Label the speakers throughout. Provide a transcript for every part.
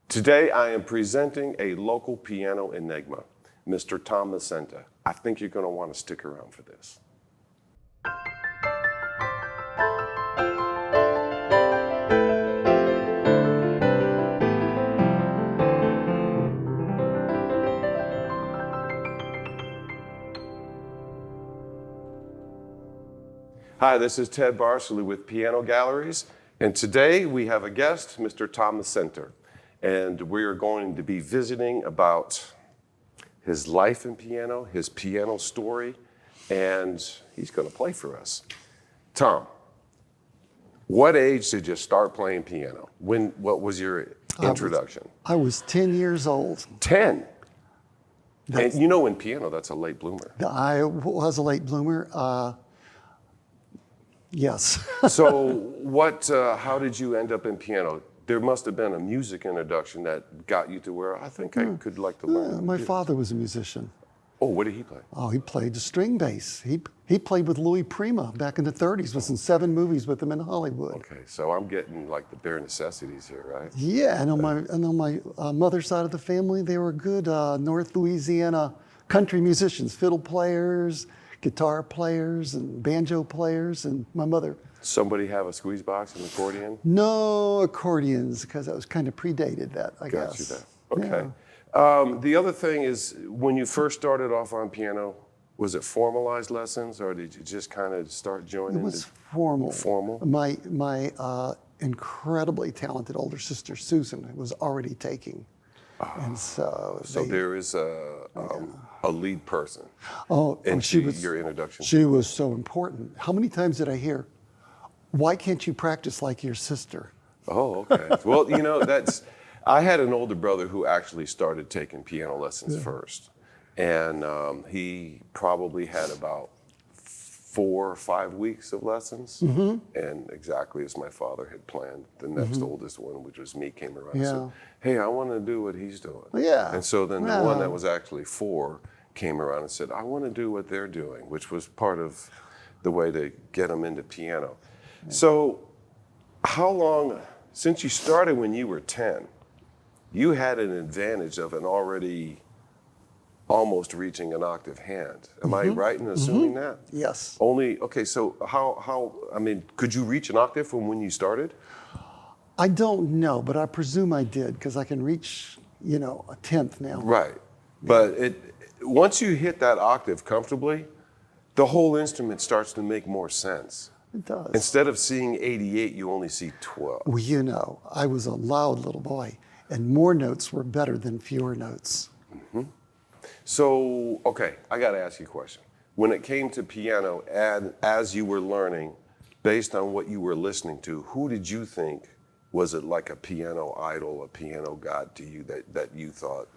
Speaker 1: Today, I am presenting a local piano enigma, Mr. Thomas Masinter. I think you're going to want to stick around for this. Hi, this is Ted Barsley with Piano Galleries, and today we have a guest, Mr. Thomas Masinter, and we are going to be visiting about his life in piano, his piano story, and he's going to play for us. Tom, what age did you start playing piano? What was your introduction?
Speaker 2: I was 10 years old.
Speaker 1: 10? And you know in piano, that's a late bloomer.
Speaker 2: I was a late bloomer. Yes.
Speaker 1: So how did you end up in piano? There must have been a music introduction that got you to where I think I could like to learn.
Speaker 2: My father was a musician.
Speaker 1: Oh, what did he play?
Speaker 2: Oh, he played the string bass. He played with Louis Prima back in the 30s, was in 7 movies with him in Hollywood.
Speaker 1: Okay, so I'm getting like the bare necessities here, right?
Speaker 2: Yeah, and on my mother's side of the family, they were good North Louisiana country musicians, fiddle players, guitar players and banjo players, and my mother.
Speaker 1: Somebody have a squeeze box and accordion?
Speaker 2: No accordions, because I was kind of predated that, I guess.
Speaker 1: Got you there. Okay. Yeah. The other thing is, when you first started off on piano, was it formalized lessons, or did you just kind of start joining?
Speaker 2: It was formal.
Speaker 1: Formal?
Speaker 2: My incredibly talented older sister, Susan, was already taking. And so
Speaker 1: there is a lead person your introduction.
Speaker 2: She was so important. How many times did I hear, "Why can't you practice like your sister?"
Speaker 1: Oh, okay. Well, you know, I had an older brother who actually started taking piano lessons first. And he probably had about 4 or 5 weeks of lessons. Mm-hmm. And exactly as my father had planned, the next oldest one, which was me, came around and said, "Hey, I want to do what he's doing."
Speaker 2: Yeah.
Speaker 1: And so then the one that was actually 4 came around and said, "I want to do what they're doing," which was part of the way to get them into piano. Yeah. So how long, since you started when you were 10, you had an advantage of an already almost reaching an octave hand. Am I right in assuming that?
Speaker 2: Yes.
Speaker 1: Okay, so could you reach an octave from when you started?
Speaker 2: I don't know, but I presume I did, because I can reach, a tenth now.
Speaker 1: Right. But once you hit that octave comfortably, the whole instrument starts to make more sense.
Speaker 2: It does.
Speaker 1: Instead of seeing 88, you only see 12.
Speaker 2: Well, I was a loud little boy, and more notes were better than fewer notes.
Speaker 1: Mm-hmm. So, okay, I got to ask you a question. When it came to piano, and as you were learning, based on what you were listening to, who did you think was it like a piano idol, a piano god to you that you thought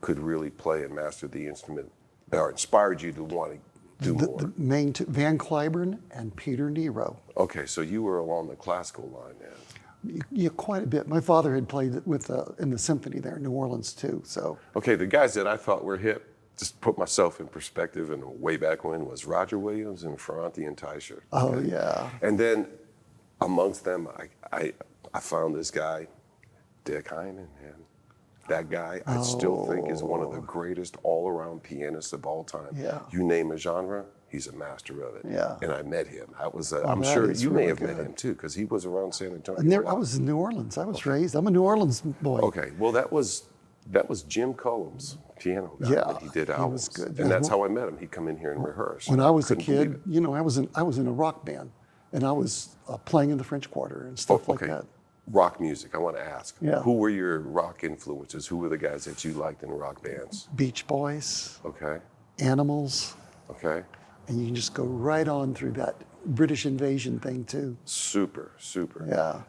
Speaker 1: could really play and master the instrument, or inspired you to want to do more?
Speaker 2: The main two, Van Cliburn and Peter Nero.
Speaker 1: Okay, so you were along the classical line then.
Speaker 2: Yeah, quite a bit. My father had played in the symphony there in New Orleans too. So.
Speaker 1: Okay, the guys that I thought were hip, just put myself in perspective, and way back when was Roger Williams and Ferrante and Teicher.
Speaker 2: Okay? Oh yeah.
Speaker 1: And then amongst them, I found this guy, Dick Hyman, and that guy I still think is one of the greatest all-around pianists of all time.
Speaker 2: Yeah.
Speaker 1: You name a genre, he's a master of it.
Speaker 2: Yeah.
Speaker 1: And I met him. I'm sure you may have met him too, because he was around San Antonio.
Speaker 2: I was in New Orleans. I was raised. I'm a New Orleans boy.
Speaker 1: Okay. Well, that was Jim Cullum's piano guy that he did albums.
Speaker 2: He was good.
Speaker 1: And that's how I met him. He'd come in here and rehearse.
Speaker 2: When I was a kid, I was in a rock band, and I was playing in the French Quarter and stuff like that.
Speaker 1: Rock music, I want to ask.
Speaker 2: Yeah.
Speaker 1: Who were your rock influences? Who were the guys that you liked in rock bands?
Speaker 2: Beach Boys.
Speaker 1: Okay.
Speaker 2: Animals.
Speaker 1: Okay.
Speaker 2: And you can just go right on through that British invasion thing too.
Speaker 1: Super.
Speaker 2: Yeah.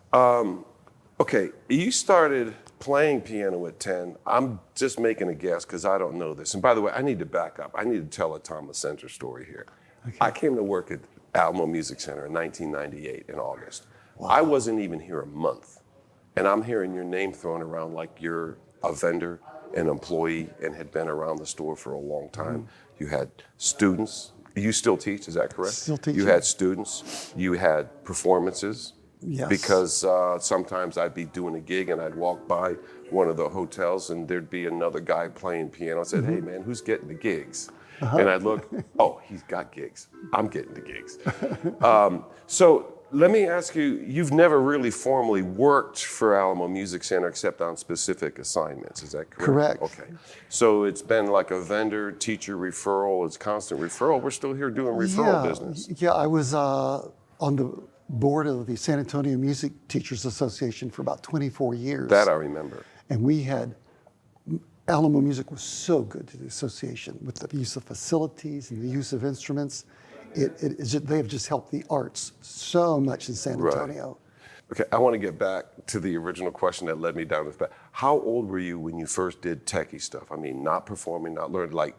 Speaker 1: Okay, you started playing piano at 10. I'm just making a guess because I don't know this. And by the way, I need to back up. I need to tell a Thomas Masinter story here. Okay. I came to work at Alamo Music Center in 1998 in August. Wow. I wasn't even here a month. And I'm hearing your name thrown around like you're a vendor, an employee, and had been around the store for a long time. You had students. You still teach, is that correct?
Speaker 2: Still teaching.
Speaker 1: You had students. You had performances.
Speaker 2: Yes.
Speaker 1: Because sometimes I'd be doing a gig and I'd walk by one of the hotels and there'd be another guy playing piano. I said, hey man, who's getting the gigs? And I'd look, oh, he's got gigs. I'm getting the gigs. So let me ask you, you've never really formally worked for Alamo Music Center except on specific assignments, is that correct?
Speaker 2: Correct.
Speaker 1: Okay. So it's been like a vendor, teacher referral, it's constant referral. We're still here doing referral business.
Speaker 2: Yeah, I was on the board of the San Antonio Music Teachers Association for about 24 years.
Speaker 1: That I remember.
Speaker 2: And we had, Alamo Music was so good to the association with the use of facilities and the use of instruments. They have just helped the arts so much in San Antonio.
Speaker 1: Right. Okay, I want to get back to the original question that led me down this path. How old were you when you first did techie stuff? I mean, not performing, not learning, like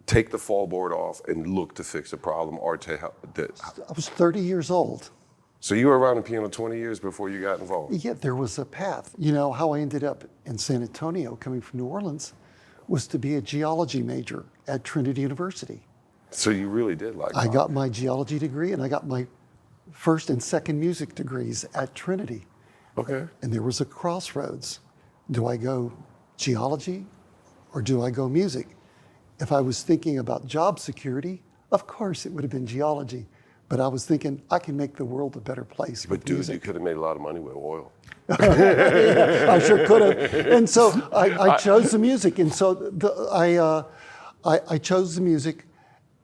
Speaker 1: take the fall board off and look to fix a problem or to help.
Speaker 2: I was 30 years old.
Speaker 1: So you were around the piano 20 years before you got involved?
Speaker 2: Yeah, there was a path. You know, how I ended up in San Antonio coming from New Orleans was to be a geology major at Trinity University.
Speaker 1: So you really did like
Speaker 2: I got my geology degree and I got my first and second music degrees at Trinity.
Speaker 1: Okay.
Speaker 2: And there was a crossroads. Do I go geology or do I go music? If I was thinking about job security, of course it would have been geology. But I was thinking, I can make the world a better place with
Speaker 1: dude,
Speaker 2: music.
Speaker 1: you could have made a lot of money with oil.
Speaker 2: Yeah, I sure could have. And so I chose the music. And so I chose the music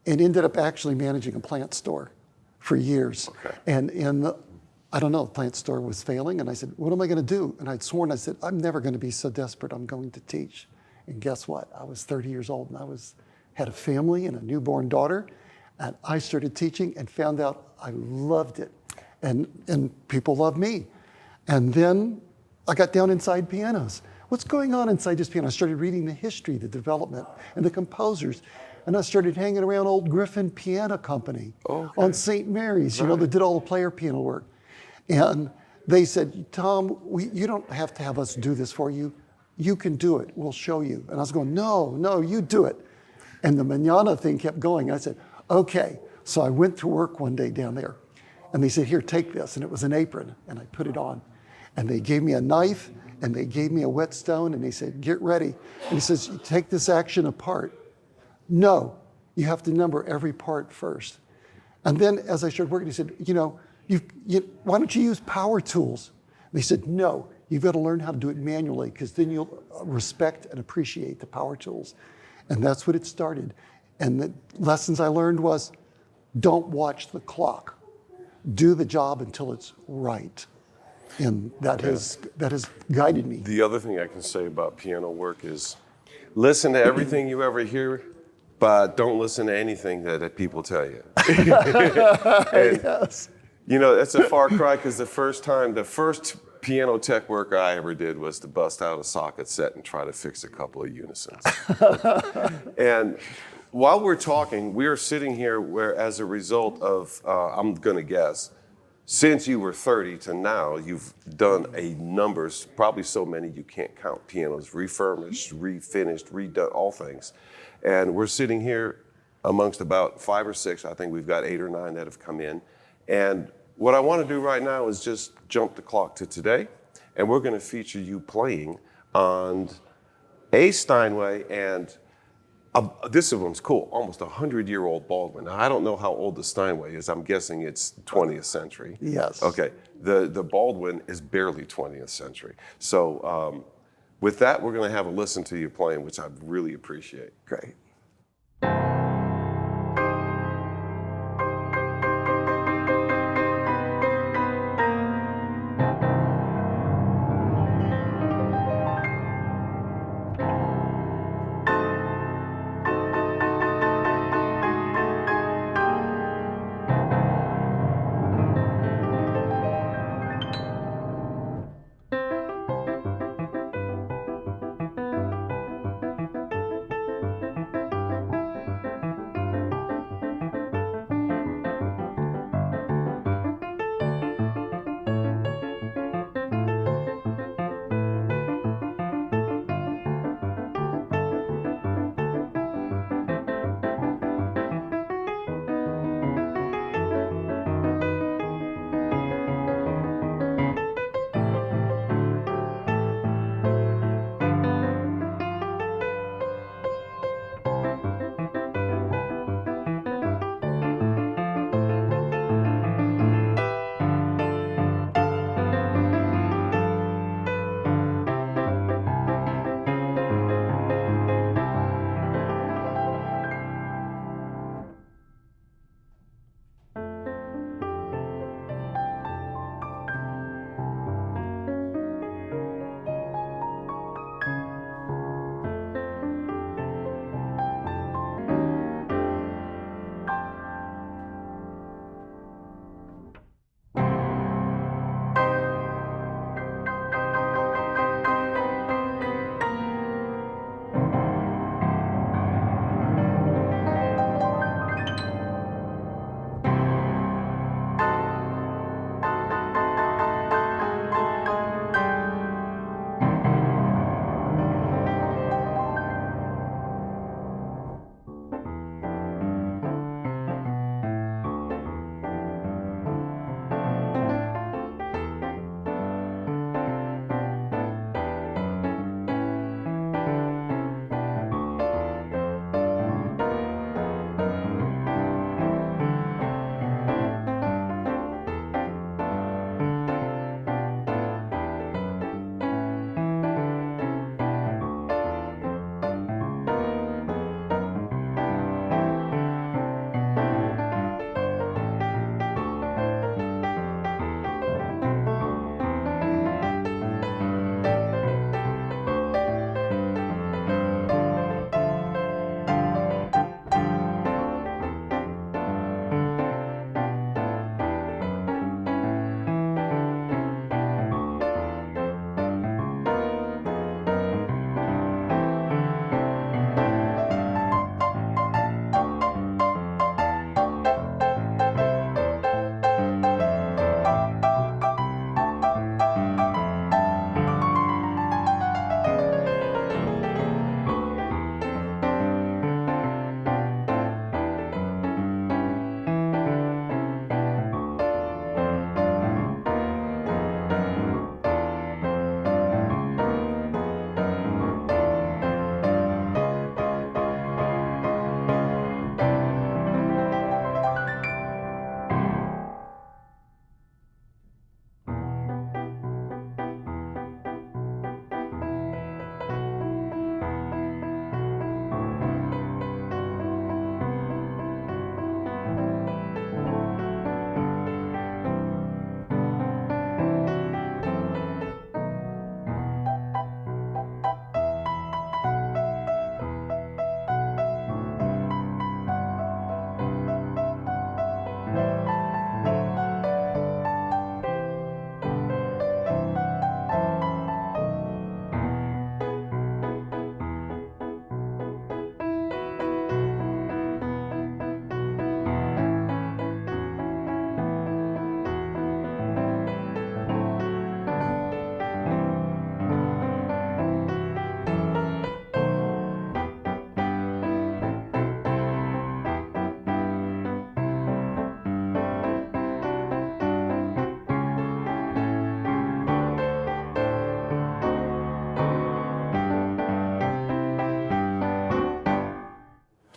Speaker 2: and ended up actually managing a plant store for years.
Speaker 1: Okay.
Speaker 2: And I don't know, the plant store was failing. And I said, what am I going to do? And I'd sworn, I said, I'm never going to be so desperate. I'm going to teach. And guess what? I was 30 years old and had a family and a newborn daughter. And I started teaching and found out I loved it. And people loved me. And then I got down inside pianos. What's going on inside this piano? I started reading the history, the development, and the composers. And I started hanging around old Griffin Piano Company on St. Mary's, you know, that did all the player piano work. And they said, Tom, you don't have to have us do this for you. You can do it. We'll show you. And I was going, no, you do it. And the mañana thing kept going. I said, okay. So I went to work one day down there. And they said, here, take this. And it was an apron. And I put it on. And they gave me a knife. And they gave me a whetstone. And they said, get ready. And he says, take this action apart. No, you have to number every part first. And then as I started working, he said, why don't you use power tools? And they said, no, you've got to learn how to do it manually because then you'll respect and appreciate the power tools. And that's what it started. And the lessons I learned was, don't watch the clock. Do the job until it's right. And that has guided me.
Speaker 1: The other thing I can say about piano work is listen to everything you ever hear, but don't listen to anything that people tell you.
Speaker 2: Yes.
Speaker 1: You know, that's a far cry because the first piano tech work I ever did was to bust out a socket set and try to fix a couple of unisons. And while we're talking, we are sitting here where as a result of, I'm gonna guess, since you were 30 to now, you've done a numbers, probably so many you can't count, pianos refurbished, refinished, redone, all things. And we're sitting here amongst about 5 or 6, I think we've got 8 or 9 that have come in. And what I want to do right now is just jump the clock to today, and we're going to feature you playing on a Steinway, and this one's cool, almost 100-year-old Baldwin. Now, I don't know how old the Steinway is. I'm guessing it's 20th century.
Speaker 2: Yes.
Speaker 1: Okay, the Baldwin is barely 20th century. So with that, we're going to have a listen to you playing, which I really appreciate.
Speaker 2: Great.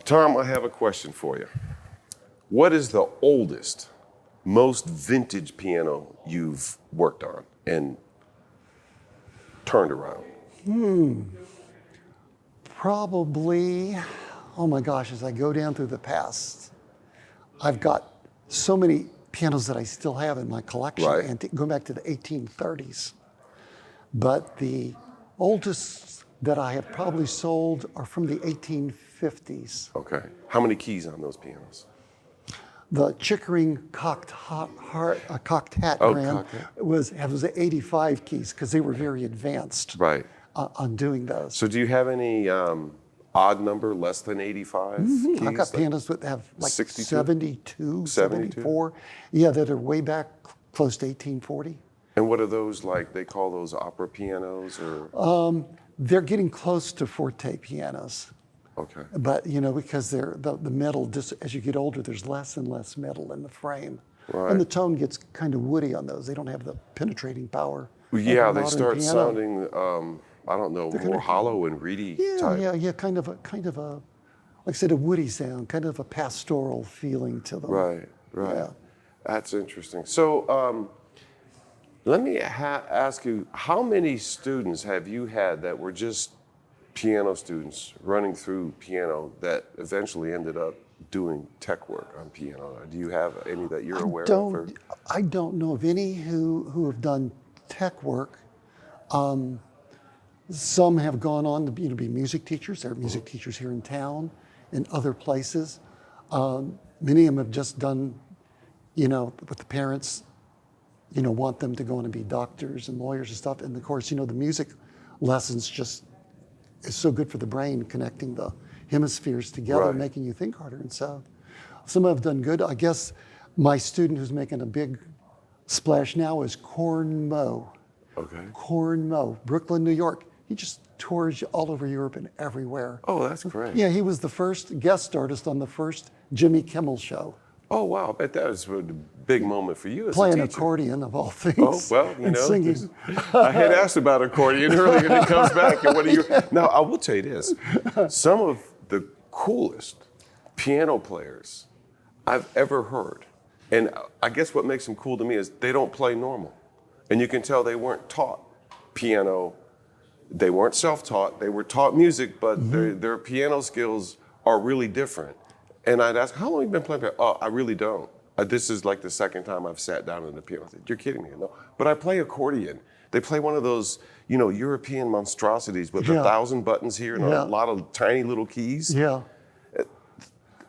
Speaker 1: Tom, I have a question for you. What is the oldest, most vintage piano you've worked on and turned around?
Speaker 2: Probably, oh my gosh, as I go down through the past, I've got so many pianos that I still have in my collection,
Speaker 1: Right.
Speaker 2: and going back to the 1830s. But the oldest that I have probably sold are from the 1850s.
Speaker 1: Okay. How many keys on those pianos?
Speaker 2: The Chickering cocked hat
Speaker 1: Oh,
Speaker 2: brand
Speaker 1: cocked hat.
Speaker 2: was 85 keys because they were very advanced
Speaker 1: Right.
Speaker 2: on doing those.
Speaker 1: So do you have any odd number, less than 85 keys?
Speaker 2: I've got pianos that have like
Speaker 1: 62?
Speaker 2: 72,
Speaker 1: 72?
Speaker 2: 74. Yeah, that are way back close to 1840.
Speaker 1: And what are those like? They call those opera pianos or?
Speaker 2: They're getting close to forte pianos.
Speaker 1: Okay.
Speaker 2: But, you know, because they're the metal, just as you get older, there's less and less metal in the frame.
Speaker 1: Right.
Speaker 2: And the tone gets kind of woody on those. They don't have the penetrating power.
Speaker 1: Well,
Speaker 2: of
Speaker 1: yeah,
Speaker 2: a
Speaker 1: they
Speaker 2: modern
Speaker 1: start
Speaker 2: piano.
Speaker 1: sounding, I don't know, more hollow and reedy type.
Speaker 2: Yeah, kind of a, like I said, a woody sound, kind of a pastoral feeling to them.
Speaker 1: Right.
Speaker 2: Yeah.
Speaker 1: That's interesting. So let me ask you, how many students have you had that were just piano students running through piano that eventually ended up doing tech work on piano? Do you have any that you're aware of? Or?
Speaker 2: I don't know of any who have done tech work. Some have gone on to be music teachers. There are music teachers here in town and other places. Many of them have just done, what the parents, want them to go on and be doctors and lawyers and stuff. And of course, the music lessons just is so good for the brain, connecting the hemispheres together,
Speaker 1: Right.
Speaker 2: making you think harder. And so some have done good. I guess my student who's making a big splash now is Corn Mo.
Speaker 1: Okay.
Speaker 2: Corn Mo, Brooklyn, New York. He just tours all over Europe and everywhere.
Speaker 1: Oh, that's great.
Speaker 2: Yeah, he was the first guest artist on the first Jimmy Kimmel show.
Speaker 1: Oh, wow. I bet that was a big moment for you as
Speaker 2: Playing
Speaker 1: a teacher.
Speaker 2: accordion of all things.
Speaker 1: Oh, well,
Speaker 2: and singing.
Speaker 1: I had asked about accordion earlier, and it comes back. And what are you? Now, I will tell you this: some of the coolest piano players I've ever heard, and I guess what makes them cool to me is they don't play normal, and you can tell they weren't taught piano. They weren't self-taught. They were taught music, but their piano skills are really different. And I'd ask, how long have you been playing piano? Oh, I really don't. This is like the second time I've sat down in the piano. I said, you're kidding me. No, but I play accordion. They play one of those, European monstrosities with 1,000 buttons here and a lot of tiny little keys.
Speaker 2: Yeah.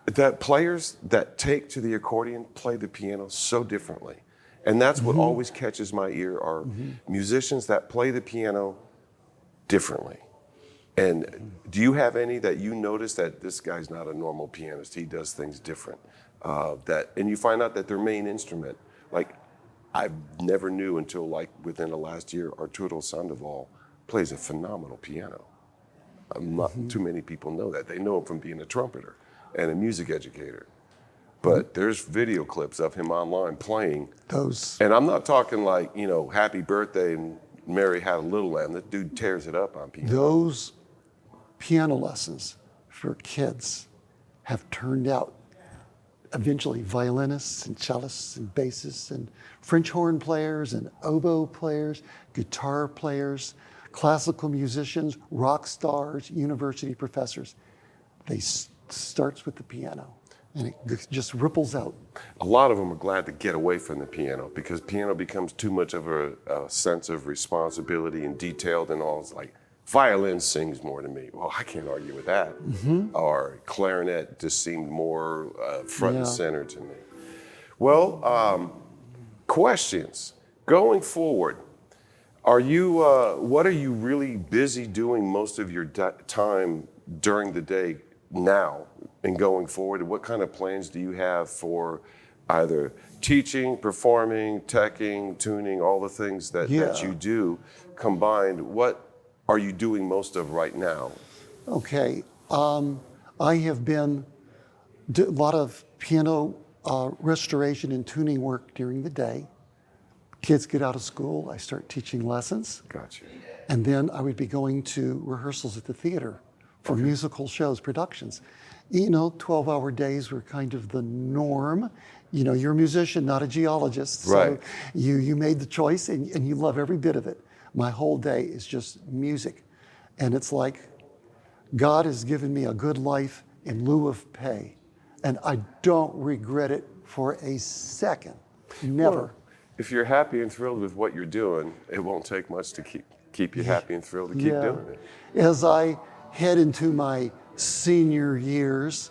Speaker 1: That players that take to the accordion play the piano so differently. And that's what always catches my ear are musicians that play the piano differently. And do you have any that you notice that this guy's not a normal pianist? He does things different. And you find out that their main instrument, like I never knew until like within the last year, Arturo Sandoval plays a phenomenal piano. Not too many people know that. They know him from being a trumpeter and a music educator. But there's video clips of him online playing.
Speaker 2: Those.
Speaker 1: And I'm not talking like, Happy Birthday and Mary Had a Little Lamb. That dude tears it up on piano.
Speaker 2: Those piano lessons for kids have turned out eventually violinists and cellists and bassists and French horn players and oboe players, guitar players, classical musicians, rock stars, university professors. They starts with the piano and it just ripples out.
Speaker 1: A lot of them are glad to get away from the piano because piano becomes too much of a sense of responsibility and detailed and all. It's like violin sings more to me. Well, I can't argue with that. Or clarinet just seemed more front and center to me. Well, questions. Going forward, are you? What are you really busy doing most of your time during the day now and going forward? What kind of plans do you have for either teaching, performing, teching, tuning, all the things that you do combined? What are you doing most of right now?
Speaker 2: Okay, I have been a lot of piano restoration and tuning work during the day. Kids get out of school, I start teaching lessons.
Speaker 1: Gotcha.
Speaker 2: And then I would be going to rehearsals at the theater for musical shows, productions. You know, 12-hour days were kind of the norm. You know, you're a musician, not a geologist. So
Speaker 1: Right.
Speaker 2: you made the choice and you love every bit of it. My whole day is just music. And it's like God has given me a good life in lieu of pay. And I don't regret it for a second. Never.
Speaker 1: Well, if you're happy and thrilled with what you're doing, it won't take much to keep you happy and thrilled to keep doing it.
Speaker 2: As I head into my senior years,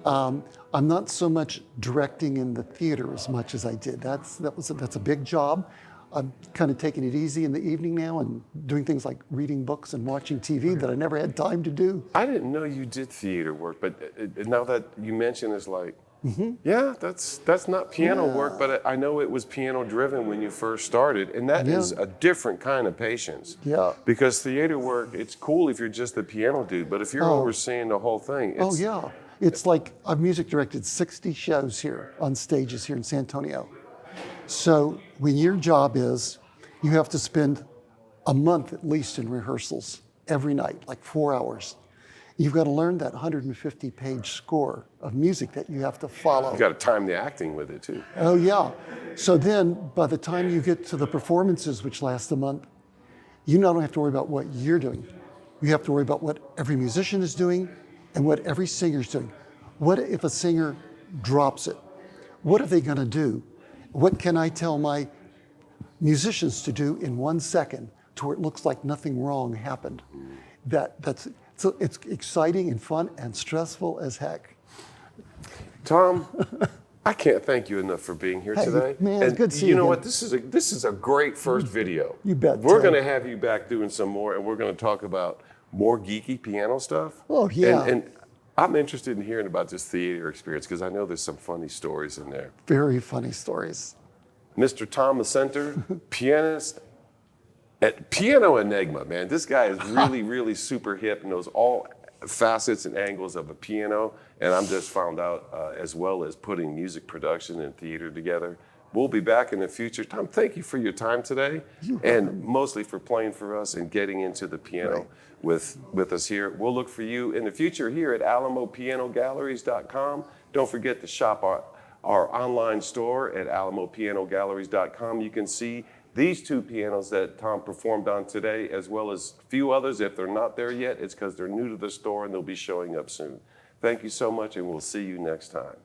Speaker 2: I'm not so much directing in the theater as much as I did. That's a big job. I'm kind of taking it easy in the evening now and doing things like reading books and watching TV that I never had time to do.
Speaker 1: I didn't know you did theater work, but now that you mention it's like, yeah, that's not piano work, but I know it was piano driven when you first started, and that is a different kind of patience.
Speaker 2: Yeah.
Speaker 1: Because theater work, it's cool if you're just the piano dude, but if you're overseeing the whole thing,
Speaker 2: Oh yeah, it's like I've music directed 60 shows here on stages here in San Antonio. So when your job is, you have to spend a month at least in rehearsals every night, like 4 hours. You've got to learn that 150-page score of music that you have to follow.
Speaker 1: you got to time the acting with it too.
Speaker 2: Oh yeah. So then by the time you get to the performances, which last a month, you not only have to worry about what you're doing, you have to worry about what every musician is doing and what every singer's doing. What if a singer drops it? What are they going to do? What can I tell my musicians to do in 1 second to where it looks like nothing wrong happened? So it's exciting and fun and stressful as heck.
Speaker 1: Tom, I can't thank you enough for being here today.
Speaker 2: Man,
Speaker 1: and
Speaker 2: good to see
Speaker 1: you
Speaker 2: you
Speaker 1: know
Speaker 2: again.
Speaker 1: what? This is a great first video.
Speaker 2: You bet,
Speaker 1: We're
Speaker 2: Ted.
Speaker 1: going to have you back doing some more, and we're going to talk about more geeky piano stuff.
Speaker 2: Oh, yeah.
Speaker 1: And I'm interested in hearing about this theater experience because I know there's some funny stories in there.
Speaker 2: Very funny stories.
Speaker 1: Mr. Thomas Masinter, pianist at Piano Enigma, man. This guy is really, really super hip, knows all facets and angles of a piano, and I'm just found out as well as putting music production and theater together. We'll be back in the future. Tom, thank you for your time today, and mostly for playing for us and getting into the piano with us here. We'll look for you in the future here at alamopianogalleries.com. Don't forget to shop our online store at alamopianogalleries.com. You can see these two pianos that Tom performed on today, as well as a few others. If they're not there yet, it's because they're new to the store and they'll be showing up soon. Thank you so much, and we'll see you next time.